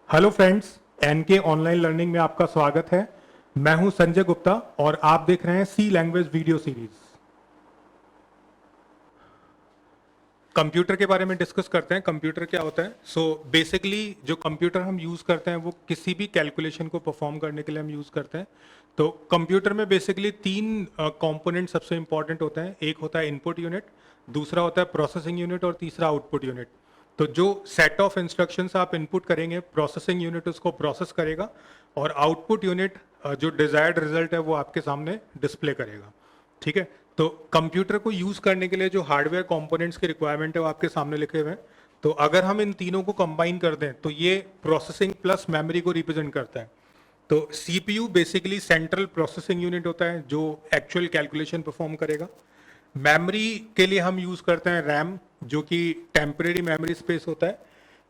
Hello friends, NK online learning में आपका स्वागत है। मैं हूं संजय गुप्ता और आप देख रहे हैं सी लैंग्वेज वीडियो सीरीज। कंप्यूटर के बारे में डिस्कस करते हैं। कंप्यूटर क्या होता है? बेसिकली जो कंप्यूटर हम यूज़ करते हैं वो किसी भी कैलकुलेशन को परफॉर्म करने के लिए हम यूज़ करते हैं। तो कंप्यूटर में बेसिकली तीन कंपोनेंट सबसे इंपॉर्टेंट होते हैं। एक होता है इनपुट यूनिट, दूसरा होता है प्रोसेसिंग यूनिट और तीसरा आउटपुट यूनिट। तो जो सेट ऑफ इंस्ट्रक्शंस आप इनपुट करेंगे, प्रोसेसिंग यूनिट उसको प्रोसेस करेगा और आउटपुट यूनिट जो डिजायर्ड रिजल्ट है वो आपके सामने डिस्प्ले करेगा। ठीक है, तो कंप्यूटर को यूज करने के लिए जो हार्डवेयर कंपोनेंट्स की रिक्वायरमेंट है वो आपके सामने लिखे हुए हैं। तो अगर हम इन तीनों को कंबाइन कर दें तो ये प्रोसेसिंग प्लस मेमोरी को रिप्रेजेंट करता है। तो CPU basically central processing unit होता है जो एक्चुअल कैलकुलेशन परफॉर्म करेगा। मेमोरी के लिए हम यूज करते हैं रैम, जो कि टेम्परेरी मेमोरी स्पेस होता है।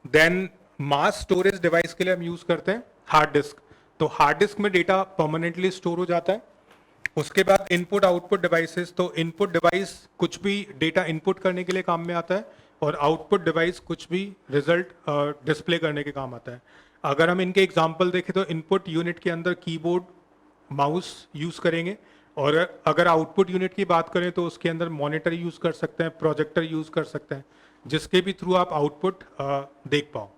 देन मास स्टोरेज डिवाइस के लिए हम यूज करते हैं हार्ड डिस्क। तो हार्ड डिस्क में डेटा परमानेंटली स्टोर हो जाता है। उसके बाद इनपुट आउटपुट डिवाइसेस। तो इनपुट डिवाइस कुछ भी डेटा इनपुट करने के लिए काम में आता है और आउटपुट डिवाइस कुछ भी रिजल्ट डिस्प्ले करने के काम आता है। अगर हम इनके एग्जांपल देखें तो इनपुट यूनिट के अंदर कीबोर्ड, माउस यूज करेंगे और अगर आउटपुट यूनिट की बात करें तो उसके अंदर मॉनिटर यूज कर सकते हैं, प्रोजेक्टर यूज कर सकते हैं, जिसके भी थ्रू आप आउटपुट देख पाओ।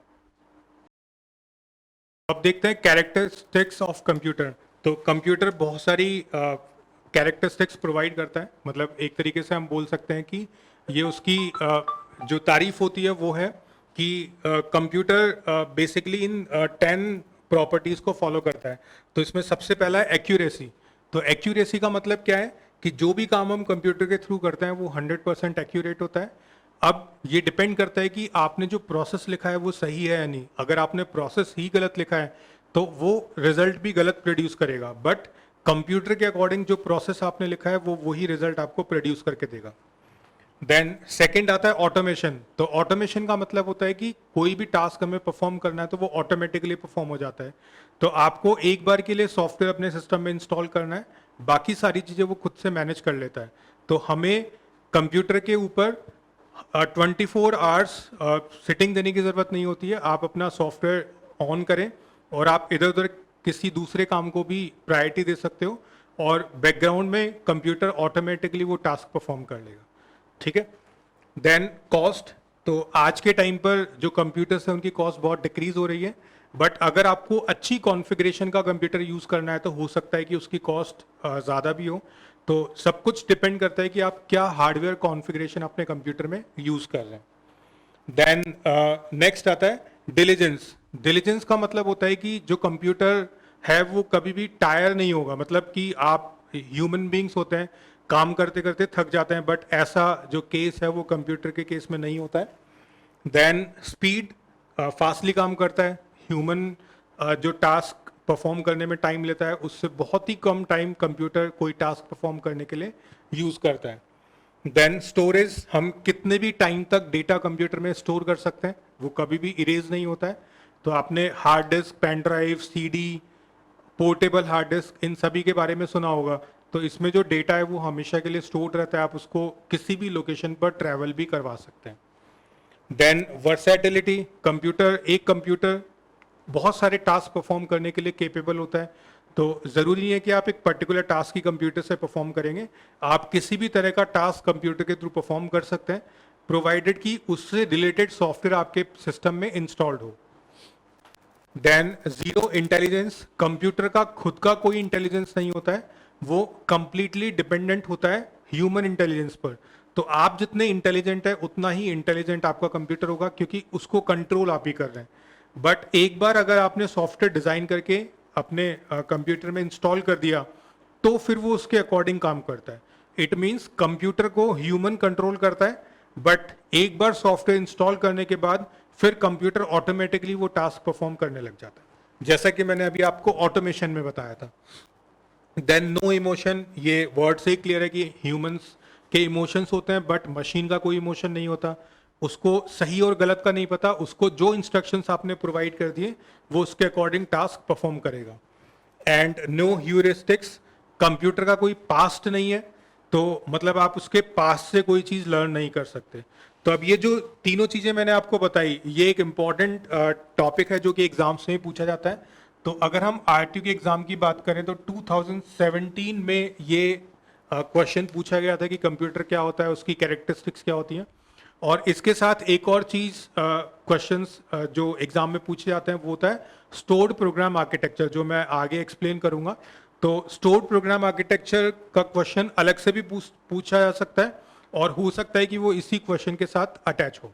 अब देखते हैं कैरेक्टरिस्टिक्स ऑफ कंप्यूटर। तो कंप्यूटर बहुत सारी कैरेक्टरिस्टिक्स प्रोवाइड करता है। मतलब एक तरीके से हम बोल सकते हैं कि ये उसकी जो तारीफ होती है वो है कि कंप्यूटर बेसिकली इन 10 प्रॉपर्टीज को फॉलो करता है। तो इसमें सबसे पहला है एक्यूरेसी। तो एक्यूरेसी का मतलब क्या है कि जो भी काम हम कंप्यूटर के थ्रू करते हैं वो 100% एक्यूरेट होता है। अब ये डिपेंड करता है कि आपने जो प्रोसेस लिखा है वो सही है या नहीं। अगर आपने प्रोसेस ही गलत लिखा है तो वो रिजल्ट भी गलत प्रोड्यूस करेगा, बट कंप्यूटर के अकॉर्डिंग जो प्रोसेस आपने लिखा है वो वही रिजल्ट आपको प्रोड्यूस करके देगा। देन सेकंड आता है ऑटोमेशन। तो ऑटोमेशन का मतलब होता है कि कोई भी टास्क हमें परफॉर्म करना है तो वो ऑटोमेटिकली परफॉर्म हो जाता है। तो आपको एक बार के लिए सॉफ्टवेयर अपने सिस्टम में इंस्टॉल करना है, बाकी सारी चीज़ें वो खुद से मैनेज कर लेता है। तो हमें कंप्यूटर के ऊपर 24 आवर्स सिटिंग देने की ज़रूरत नहीं होती है। आप अपना सॉफ्टवेयर ऑन करें और आप इधर उधर किसी दूसरे काम को भी प्रायोरिटी दे सकते हो और बैकग्राउंड में कंप्यूटर ऑटोमेटिकली वो टास्क परफॉर्म कर लेगा। ठीक है। Then cost. तो आज के टाइम पर जो कंप्यूटर्स हैं उनकी कॉस्ट बहुत डिक्रीज हो रही है, बट अगर आपको अच्छी कॉन्फ़िगरेशन का कंप्यूटर यूज़ करना है तो हो सकता है कि उसकी कॉस्ट ज़्यादा भी हो। तो सब कुछ डिपेंड करता है कि आप क्या हार्डवेयर कॉन्फ़िगरेशन अपने कंप्यूटर में यूज़ कर रहे हैं। देन नेक्स्ट आता है डिलीजेंस। डिलीजेंस का मतलब होता है कि जो कंप्यूटर है वो कभी भी टायर नहीं होगा। मतलब कि आप ह्यूमन बींग्स होते हैं, काम करते करते थक जाते हैं, बट ऐसा जो केस है वो कंप्यूटर के केस में नहीं होता है। देन स्पीड, फास्टली काम करता है। ह्यूमन जो टास्क परफॉर्म करने में टाइम लेता है उससे बहुत ही कम टाइम कंप्यूटर कोई टास्क परफॉर्म करने के लिए यूज़ करता है। देन स्टोरेज, हम कितने भी टाइम तक डेटा कंप्यूटर में स्टोर कर सकते हैं, वो कभी भी इरेज नहीं होता है। तो आपने hard disk, pen drive, CD, portable hard disk, इन सभी के बारे में सुना होगा। तो इसमें जो डेटा है वो हमेशा के लिए स्टोर्ड रहता है, आप उसको किसी भी लोकेशन पर ट्रैवल भी करवा सकते हैं। देन वर्सेटिलिटी, एक कंप्यूटर बहुत सारे टास्क परफॉर्म करने के लिए केपेबल होता है। तो ज़रूरी नहीं है कि आप एक पर्टिकुलर टास्क ही कंप्यूटर से परफॉर्म करेंगे, आप किसी भी तरह का टास्क कंप्यूटर के थ्रू परफॉर्म कर सकते हैं, प्रोवाइडेड कि उससे रिलेटेड सॉफ्टवेयर आपके सिस्टम में इंस्टॉल्ड हो। देन जीरो इंटेलिजेंस, कंप्यूटर का खुद का कोई इंटेलिजेंस नहीं होता है, वो कंप्लीटली डिपेंडेंट होता है ह्यूमन इंटेलिजेंस पर। तो आप जितने इंटेलिजेंट है उतना ही इंटेलिजेंट आपका कंप्यूटर होगा, क्योंकि उसको कंट्रोल आप ही कर रहे हैं। बट एक बार अगर आपने सॉफ्टवेयर डिजाइन करके अपने कंप्यूटर में इंस्टॉल कर दिया तो फिर वो उसके अकॉर्डिंग काम करता है। इट मीन्स कंप्यूटर को ह्यूमन कंट्रोल करता है, बट एक बार सॉफ्टवेयर इंस्टॉल करने के बाद फिर कंप्यूटर ऑटोमेटिकली वो टास्क परफॉर्म करने लग जाता है, जैसा कि मैंने अभी आपको ऑटोमेशन में बताया था। देन नो इमोशन, ये वर्ड से ही क्लियर है कि ह्यूमंस के इमोशंस होते हैं बट मशीन का कोई इमोशन नहीं होता। उसको सही और गलत का नहीं पता, उसको जो इंस्ट्रक्शंस आपने प्रोवाइड कर दिए वो उसके अकॉर्डिंग टास्क परफॉर्म करेगा। एंड नो ह्यूरिस्टिक्स, कंप्यूटर का कोई पास्ट नहीं है, तो मतलब आप उसके पास से कोई चीज़ लर्न नहीं कर सकते। तो अब ये जो तीनों चीज़ें मैंने आपको बताई, ये एक इम्पॉर्टेंट टॉपिक है जो कि एग्जाम्स में ही पूछा जाता है। तो अगर हम आरटीयू के एग्ज़ाम की बात करें तो 2017 में ये क्वेश्चन पूछा गया था कि कंप्यूटर क्या होता है, उसकी कैरेक्टरिस्टिक्स क्या होती हैं। और इसके साथ एक और चीज़ क्वेश्चंस जो एग्ज़ाम में पूछे जाते हैं वो होता है स्टोर्ड प्रोग्राम आर्किटेक्चर, जो मैं आगे एक्सप्लेन करूंगा। तो स्टोर्ड प्रोग्राम आर्किटेक्चर का क्वेश्चन अलग से भी पूछा जा सकता है, और हो सकता है कि वो इसी क्वेश्चन के साथ अटैच हो।